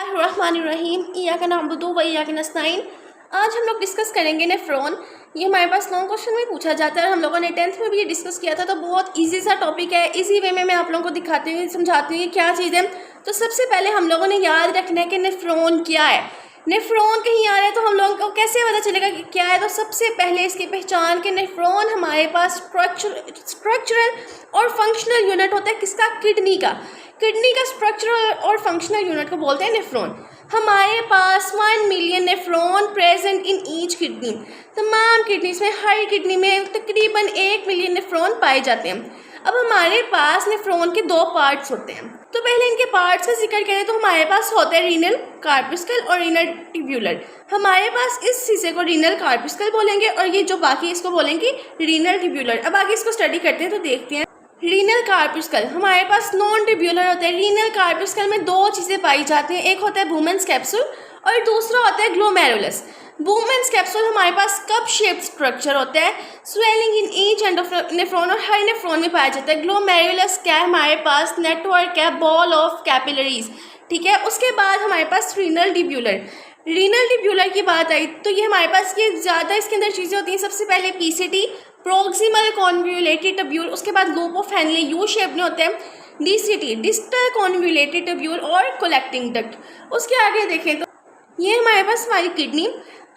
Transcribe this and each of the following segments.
बिस्मिल्लाहिर्रहमानिर्रहीम इय्याका नअबुदु व इय्याका नस्तईन। आज हम लोग डिस्कस करेंगे नेफ्रॉन। ये हमारे पास लॉन्ग क्वेश्चन में पूछा जाता है, हम लोगों ने 10th में भी ये डिस्कस किया था। तो बहुत इजी सा टॉपिक है, इजी वे में मैं आप लोगों को दिखाती हूँ, समझाती हूँ क्या चीज़ है। तो सबसे पहले हम लोगों ने याद रखना है कि नेफ्रॉन क्या है। नेफ्रॉन कहीं आ रहा है तो हम लोगों को कैसे पता चलेगा कि क्या है। तो सबसे पहले इसकी पहचान के नेफ्रॉन हमारे पास स्ट्रक्चरल और फंक्शनल यूनिट होता है। किसका? किडनी का। किडनी का स्ट्रक्चरल और फंक्शनल यूनिट को बोलते हैं नेफ्रॉन। हमारे पास 1 million nephron present in each kidney. तमाम किडनीज में, हर किडनी में तकरीबन 1 मिलियन नेफ्रॉन पाए जाते हैं। अब हमारे पास नेफ्रॉन के 2 पार्ट्स होते हैं। तो पहले इनके पार्ट्स का जिक्र करें तो हमारे पास होता है रीनल कार्पस्कल और रीनल ट्यूब्यूलर। हमारे पास इस हिस्से को रीनल कार्पस्कल बोलेंगे और ये जो बाकी इसको बोलेंगे रीनल ट्यूब्यूलर। अब आगे इसको स्टडी करते हैं तो देखते हैं। रीनल कार्पस्कल हमारे पास नॉन ट्यूब्यूलर होता है। रीनल कार्पस्कल में 2 चीज़ें पाई जाती हैं, एक होता है बूमेन्स कैप्सूल और दूसरा होता है ग्लोमेरुलस। बूमेन्स कैप्सूल हमारे पास कप शेप्ड स्ट्रक्चर होता है, swelling in each end of nephron और हर नेफ्रॉन में पाया जाता है। ग्लोमेरुलस क्या है? हमारे पास नेटवर्क है, बॉल ऑफ कैपिलरीज, ठीक है। उसके बाद हमारे पास रीनल ट्यूब्यूलर। रीनल ट्यूब्यूलर की बात आई तो ये हमारे पास ये ज़्यादा इसके अंदर चीज़ें होती हैं। सबसे पहले पीसीटी, प्रोक्सिमल कॉन्वुलेटेड ट्यूब्यूल, उसके बाद loop of Henle U shape में होते हैं, डीसीटी डिस्टल कॉन्वुलेटेड ट्यूब्यूल और कलेक्टिंग डक्ट। उसके आगे देखें तो ये हमारे पास हमारी किडनी,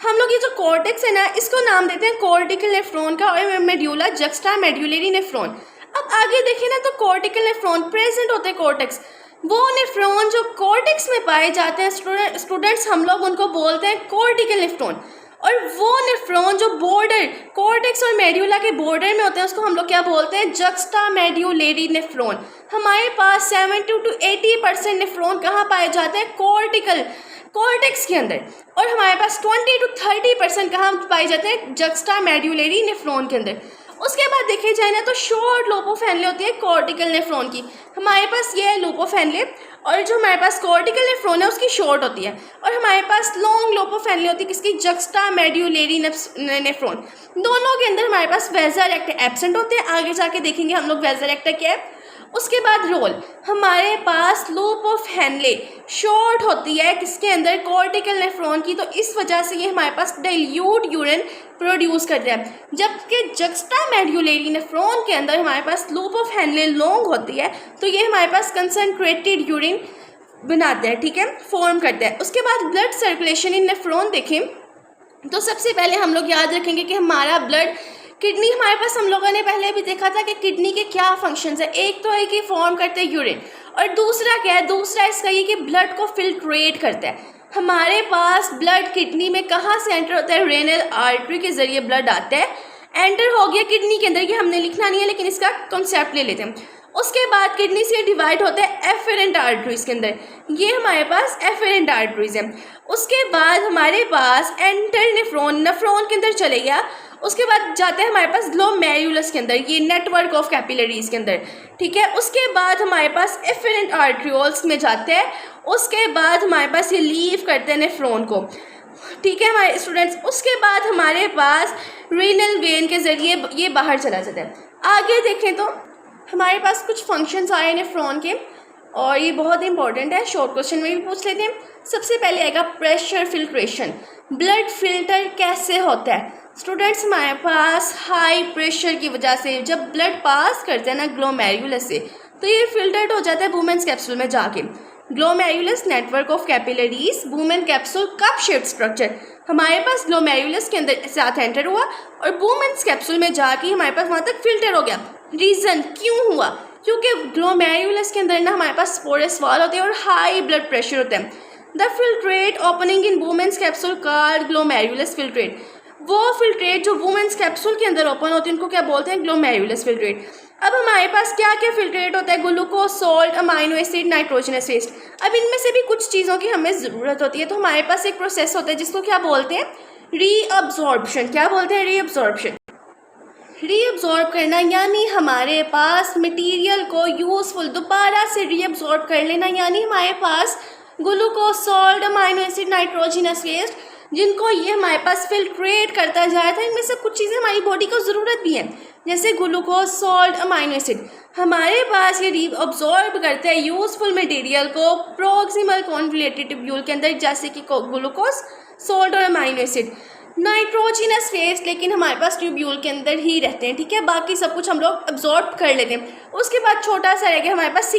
हम लोग ये जो कॉर्टेक्स है ना, इसको नाम देते हैं कॉर्टिकल नेफ्रॉन का और मेड्यूला जक्स्टा मेड्यूलरी नेफ्रॉन। अब आगे देखें ना तो कॉर्टिकल नेफ्रॉन प्रेजेंट होते हैं कॉर्टेक्स। वो नेफ्रॉन जो कॉर्टेक्स में पाए जाते हैं स्टूडेंट्स, हम लोग उनको बोलते हैं कॉर्टिकल नेफ्रॉन। और वो नेफ्रॉन जो बॉर्डर कॉर्टेक्स और मेड्यूला के बॉर्डर में होते हैं उसको हम लोग क्या बोलते हैं? Juxta medullary nephron. हमारे पास 70 to 80% नेफ्रॉन कहाँ पाए जाते हैं? कॉर्टेक्स के अंदर। और हमारे पास 20 to 30% कहाँ पाए जाते हैं? जक्स्टा मेड्यूलरी नेफ्रॉन के अंदर। उसके बाद देखे जाए ना तो शॉर्ट लूप ऑफ हेनले होती है कॉर्टिकल नेफ्रॉन की। हमारे पास ये है लूप ऑफ हेनले और जो हमारे पास कॉर्टिकल नेफ्रॉन है उसकी शॉर्ट होती है। और हमारे पास लॉन्ग लूप ऑफ हेनले होती है किसकी? Juxta medullary nephron. दोनों के अंदर हमारे पास वेज़र एब्सेंट होते हैं। आगे जाके देखेंगे हम लोग वेज़र एक्टर क्या है। उसके बाद रोल, हमारे पास लूप ऑफ हेनले शॉर्ट होती है किसके अंदर? कॉर्टिकल नेफ्रॉन की। तो इस वजह से ये हमारे पास डाइल्यूट यूरिन प्रोड्यूस करते हैं। जबकि जक्स्टा मेड्यूलरी नेफ्रॉन के अंदर हमारे पास लूप ऑफ हेनले लॉन्ग होती है, तो ये हमारे पास कंसनट्रेटेड यूरिन बनाते हैं, ठीक है, फॉर्म करते हैं। उसके बाद ब्लड सर्कुलेशन इन नेफ्रॉन देखें तो सबसे पहले हम लोग याद रखेंगे कि हमारा ब्लड, किडनी हमारे पास हम लोगों ने पहले भी देखा था कि किडनी के क्या फंक्शंस है। एक तो है कि फॉर्म करते हैं यूरिन और दूसरा क्या है? दूसरा इसका ये कि ब्लड को फिल्ट्रेट करता है। हमारे पास ब्लड किडनी में कहाँ से एंटर होता है? रेनल आर्टरी के जरिए ब्लड आता है, एंटर हो गया किडनी के अंदर। ये हमने लिखना नहीं है लेकिन इसका कॉन्सेप्ट ले लेते हैं। उसके बाद किडनी से डिवाइड होता है एफेरेंट आर्टरीज के अंदर, ये हमारे पास एफेरेंट आर्टरीज है। उसके बाद हमारे पास एंटर नेफ्रॉन के अंदर चले गया। उसके बाद जाते हैं हमारे पास ग्लोमेरुलस के अंदर, ये नेटवर्क ऑफ कैपिलरीज के अंदर, ठीक है। उसके बाद हमारे पास एफेरेंट आर्ट्रियोल्स में जाते हैं। उसके बाद हमारे पास ये लीव करते हैं नेफ्रॉन को, ठीक है हमारे स्टूडेंट्स। उसके बाद हमारे पास रीनल वेन के जरिए ये बाहर चला जाता है। आगे देखें तो हमारे पास कुछ फंक्शंस आए हैं नेफ्रॉन के और ये बहुत इंपॉर्टेंट है, शॉर्ट क्वेश्चन में भी पूछ लेते हैं। सबसे पहले आएगा प्रेशर फिल्ट्रेशन। ब्लड फिल्टर कैसे होता है स्टूडेंट्स? हमारे पास हाई प्रेशर की वजह से जब ब्लड पास करते हैं ना ग्लोमेरुलस से, तो ये फिल्टर्ड हो जाता है वुमेन्स कैप्सूल में जाके। Glomerulus network of capillaries, women capsule cup shaped structure हमारे पास ग्लोमेरुलस के अंदर साथ एंटर हुआ और वुमेन्स कैप्सूल में जाके हमारे पास वहाँ तक फिल्टर हो गया। रीज़न क्यों हुआ? क्योंकि ग्लोमेरुलस के अंदर ना हमारे पास स्पोरस वॉल होते हैं और हाई ब्लड प्रेशर होता है। The filtrate opening in Bowman's capsule called glomerulus filtrate. वो फिल्ट्रेट जो वुमेन्स कैप्सूल के अंदर ओपन होते हैं उनको क्या बोलते हैं? Glomerulus filtrate. अब हमारे पास क्या क्या फिल्ट्रेट होता है? Glucose, salt, amino acid, nitrogenous waste. अब इनमें से भी कुछ चीज़ों की हमें ज़रूरत होती है, तो हमारे पास एक प्रोसेस होता है जिसको क्या बोलते हैं? रीअब्जॉर्प्शन। क्या बोलते हैं? रीअब्जॉर्प्शन। रीअब्जॉर्ब करना यानी हमारे पास मटेरियल को यूज़फुल दोबारा से रीअब्जॉर्ब कर लेना, यानी हमारे पास glucose, salt, amino acid, nitrogenous waste जिनको ये हमारे पास फिल्ट्रेट करता जा रहा था। इनमें से कुछ चीज़ें हमारी बॉडी को ज़रूरत भी है, जैसे ग्लूकोज, सॉल्ट, अमाइनो एसिड। हमारे पास ये ऑब्जॉर्ब करते हैं यूजफुल मटेरियल को प्रोक्सिमल कॉन्वोल्यूटेड ट्यूब्यूल के अंदर, जैसे कि ग्लूकोज, सॉल्ट और अमाइनो एसिड। नाइट्रोजिनस फेस लेकिन हमारे पास ट्यूब्यूल के अंदर ही रहते हैं, ठीक है। बाकी सब कुछ हम लोग अब्जॉर्ब कर लेते हैं। उसके बाद छोटा सा रह गया हमारे पास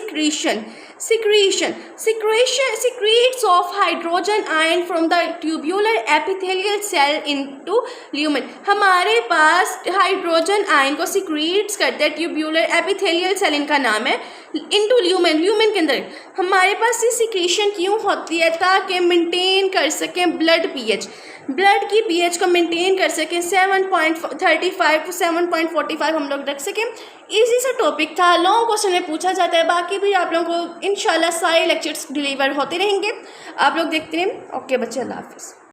secretes of hydrogen ion from the tubular epithelial cell into lumen. हमारे पास हाइड्रोजन आयन को सिक्रीट्स करते हैं ट्यूब्यूलर एपिथेलियल सेल, इनका नाम है, इनटू ल्यूमेन के अंदर। हमारे पास ये सिक्रीशन क्यों होती है? ताकि मेंटेन कर सकें ब्लड की पीएच को मेंटेन कर सकें 7.35 to 7.45 हम लोग रख सकें। इजी सा टॉपिक था, लॉन्ग क्वेश्चन में पूछा जाता है। बाकी भी आप लोगों को इंशाल्लाह सारे लेक्चर्स डिलीवर होते रहेंगे, आप लोग देखते रहें। ओके बच्चे, अल्लाह हाफिज़।